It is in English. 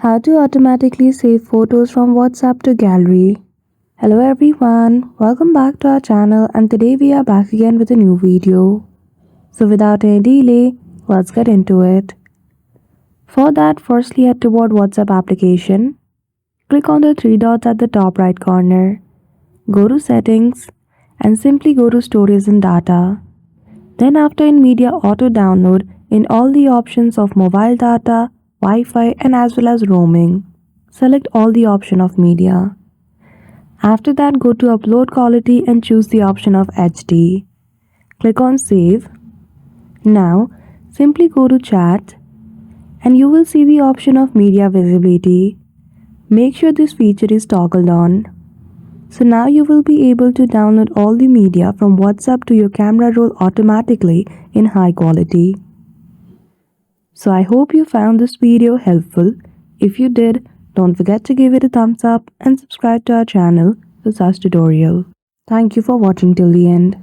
How to automatically save photos from WhatsApp to gallery. Hello everyone, welcome back to our channel and today we are back again with a new video. So without any delay, let's get into it. For that, firstly head toward WhatsApp application. Click on the three dots at the top right corner. Go to settings and simply go to storage and data. Then after in media auto download, in all the options of mobile data, Wi-Fi and as well as roaming. Select all the option of media. After that go to upload quality and choose the option of HD. Click on save. Now simply go to chat and you will see the option of media visibility. Make sure this feature is toggled on. So now you will be able to download all the media from WhatsApp to your camera roll automatically in high quality. So I hope you found this video helpful. If you did, don't forget to give it a thumbs up and subscribe to our channel for such tutorial. Thank you for watching till the end.